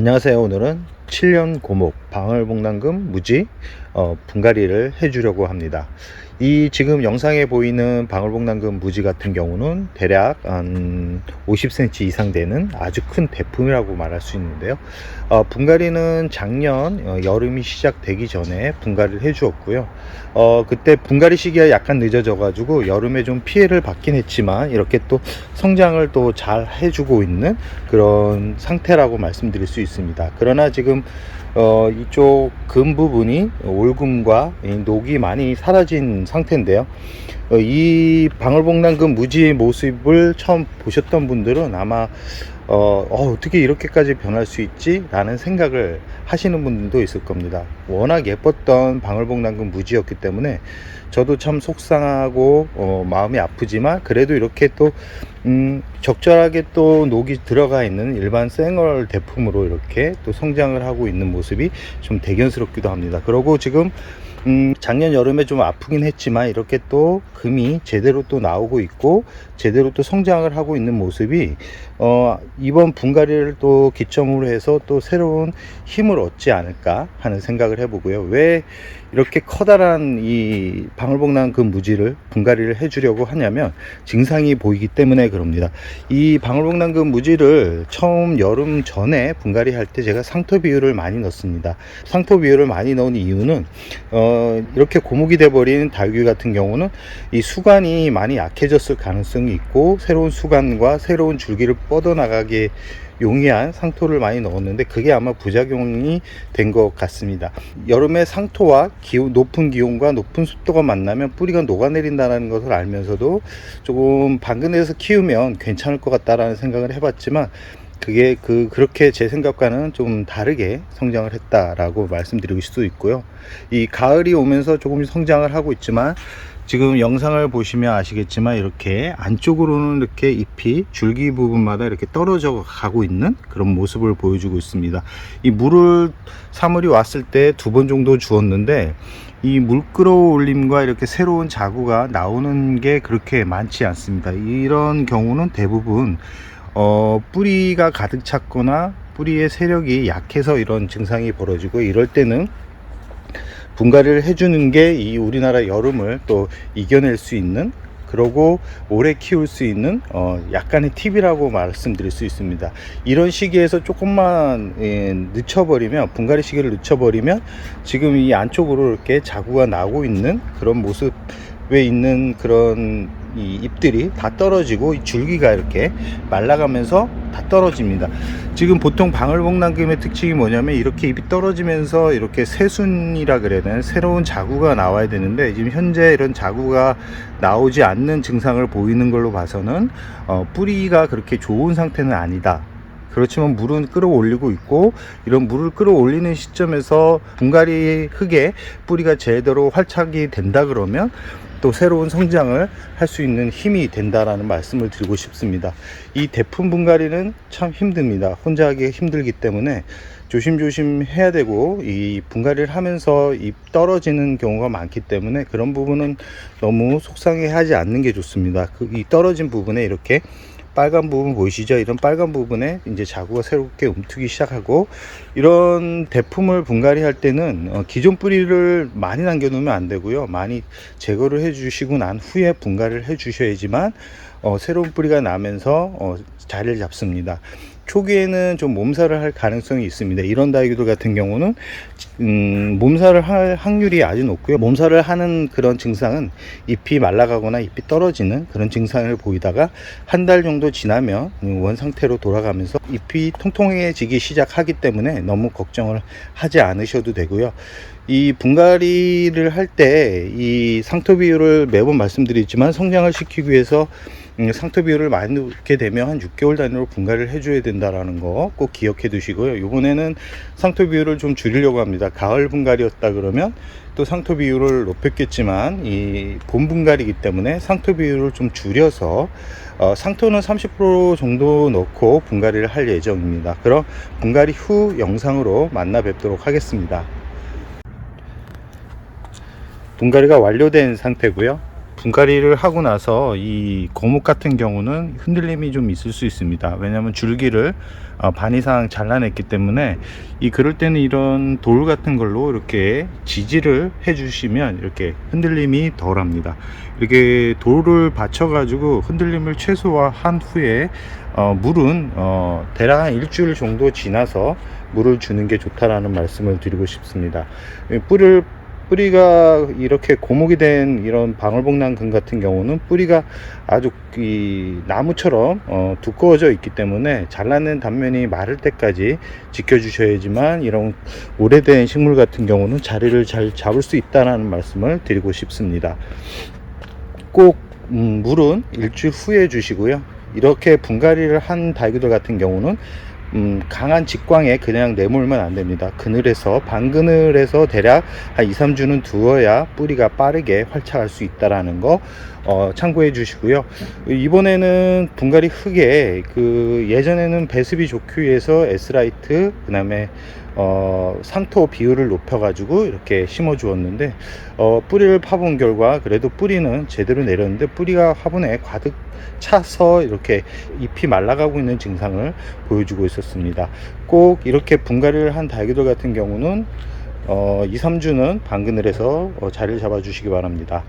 안녕하세요. 오늘은 7년 고목 방울복랑금 무지 분갈이를 해주려고 합니다. 이 지금 영상에 보이는 방울복랑금 무지 같은 경우는 대략 한 50cm 이상 되는 아주 큰 대품이라고 말할 수 있는데요. 분갈이는 작년 여름이 시작되기 전에 분갈이를 해 주었고요. 그때 분갈이 시기가 약간 늦어져 가지고 여름에 좀 피해를 받긴 했지만 이렇게 또 성장을 또 잘 해주고 있는 그런 상태라고 말씀드릴 수 있습니다. 그러나 지금 이쪽 금 부분이 올금과 녹이 많이 사라진 상태인데요. 이 방울복랑금 무지의 모습을 처음 보셨던 분들은 아마 어떻게 이렇게까지 변할 수 있지? 라는 생각을 하시는 분들도 있을 겁니다. 워낙 예뻤던 방울복랑금 무지였기 때문에 저도 참 속상하고 마음이 아프지만 그래도 이렇게 또 적절하게 또 녹이 들어가 있는 일반 생얼 대품으로 이렇게 또 성장을 하고 있는 모습이 좀 대견스럽기도 합니다. 그리고 지금 작년 여름에 좀 아프긴 했지만 이렇게 또 금이 제대로 또 나오고 있고 제대로 또 성장을 하고 있는 모습이 이번 분갈이를 또 기점으로 해서 또 새로운 힘을 얻지 않을까 하는 생각을 해보고요. 왜 이렇게 커다란 이 방울복랑금 무지를 분갈이를 해주려고 하냐면 증상이 보이기 때문에 그럽니다. 이 방울복랑금 무지를 처음 여름 전에 분갈이 할 때 제가 상토 비율을 많이 넣습니다. 상토 비율을 많이 넣은 이유는 이렇게 고목이 돼버린 달귀 같은 경우는 이 수관이 많이 약해졌을 가능성이 있고 새로운 수관과 새로운 줄기를 뻗어나가게 용이한 상토를 많이 넣었는데 그게 아마 부작용이 된 것 같습니다. 여름에 상토와 높은 기온과 높은 습도가 만나면 뿌리가 녹아내린다는 것을 알면서도 조금 방근해서 키우면 괜찮을 것 같다라는 생각을 해봤지만 그게 그렇게 제 생각과는 좀 다르게 성장을 했다라고 말씀드릴 수도 있고요. 이 가을이 오면서 조금씩 성장을 하고 있지만 지금 영상을 보시면 아시겠지만 이렇게 안쪽으로는 이렇게 잎이 줄기 부분마다 이렇게 떨어져 가고 있는 그런 모습을 보여주고 있습니다. 이 물을 사물이 왔을 때 2번 정도 주었는데 이 물 끌어올림과 이렇게 새로운 자구가 나오는 게 그렇게 많지 않습니다. 이런 경우는 대부분 뿌리가 가득 찼거나 뿌리의 세력이 약해서 이런 증상이 벌어지고 이럴 때는 분갈이를 해주는 게 이 우리나라 여름을 또 이겨낼 수 있는 그러고 오래 키울 수 있는 약간의 팁이라고 말씀드릴 수 있습니다. 이런 시기에서 조금만 늦춰버리면 분갈이 시기를 늦춰버리면 지금 이 안쪽으로 이렇게 자구가 나오고 있는 그런 모습에 있는 그런 이 잎들이 다 떨어지고 이 줄기가 이렇게 말라가면서 다 떨어집니다. 지금 보통 방울복랑금의 특징이 뭐냐면 이렇게 잎이 떨어지면서 이렇게 새순이라 그래야 되나 새로운 자구가 나와야 되는데 지금 현재 이런 자구가 나오지 않는 증상을 보이는 걸로 봐서는 뿌리가 그렇게 좋은 상태는 아니다. 그렇지만 물은 끌어올리고 있고 이런 물을 끌어올리는 시점에서 분갈이 흙에 뿌리가 제대로 활착이 된다 그러면 또 새로운 성장을 할 수 있는 힘이 된다라는 말씀을 드리고 싶습니다. 이 대품 분갈이는 참 힘듭니다. 혼자 하기 힘들기 때문에 조심조심 해야 되고 이 분갈이를 하면서 잎 떨어지는 경우가 많기 때문에 그런 부분은 너무 속상해 하지 않는 게 좋습니다. 이 떨어진 부분에 이렇게 빨간 부분 보이시죠? 이런 빨간 부분에 이제 자구가 새롭게 움트기 시작하고 이런 대품을 분갈이 할 때는 기존 뿌리를 많이 남겨 놓으면 안 되고요. 많이 제거를 해 주시고 난 후에 분갈이를 해 주셔야지만 새로운 뿌리가 나면서 자리를 잡습니다. 초기에는 좀 몸살을 할 가능성이 있습니다. 이런 다육이들 같은 경우는 몸살을 할 확률이 아주 높고요. 몸살을 하는 그런 증상은 잎이 말라가거나 잎이 떨어지는 그런 증상을 보이다가 한 달 정도 지나면 원 상태로 돌아가면서 잎이 통통해지기 시작하기 때문에 너무 걱정을 하지 않으셔도 되고요. 이 분갈이를 할 때 이 상토 비율을 매번 말씀드리지만 성장을 시키기 위해서 상토 비율을 많이 넣게 되면 한 6개월 단위로 분갈이를 해줘야 된다라는 거 꼭 기억해 두시고요. 이번에는 상토 비율을 좀 줄이려고 합니다. 가을 분갈이였다 그러면 또 상토 비율을 높였겠지만 이 봄 분갈이기 때문에 상토 비율을 좀 줄여서 상토는 30% 정도 넣고 분갈이를 할 예정입니다. 그럼 분갈이 후 영상으로 만나 뵙도록 하겠습니다. 분갈이가 완료된 상태고요. 분갈이를 하고 나서 이 고목 같은 경우는 흔들림이 좀 있을 수 있습니다. 왜냐하면 줄기를 반 이상 잘라냈기 때문에 그럴 때는 이런 돌 같은 걸로 이렇게 지지를 해 주시면 이렇게 흔들림이 덜 합니다. 이렇게 돌을 받쳐 가지고 흔들림을 최소화한 후에 물은 대략 한 일주일 정도 지나서 물을 주는 게 좋다라는 말씀을 드리고 싶습니다. 뿌리가 이렇게 고목이 된 이런 방울복랑금 같은 경우는 뿌리가 아주 이 나무처럼 두꺼워져 있기 때문에 잘라낸 단면이 마를 때까지 지켜 주셔야지만 이런 오래된 식물 같은 경우는 자리를 잘 잡을 수 있다는 말씀을 드리고 싶습니다. 꼭 물은 일주일 후에 주시고요. 이렇게 분갈이를 한 다육이들 같은 경우는 강한 직광에 그냥 내몰면 안 됩니다. 그늘에서 반그늘에서 대략 한 2, 3주는 두어야 뿌리가 빠르게 활착할 수 있다라는 거 참고해 주시고요. 이번에는 분갈이 흙에 예전에는 배습이 좋기 위해서 S라이트 그다음에 상토 비율을 높여 가지고 이렇게 심어 주었는데 뿌리를 파본 결과 그래도 뿌리는 제대로 내렸는데 뿌리가 화분에 가득 차서 이렇게 잎이 말라가고 있는 증상을 보여주고 있었습니다. 꼭 이렇게 분갈이를 한 다육이들 같은 경우는 2, 3주는 반그늘에서 자리를 잡아 주시기 바랍니다.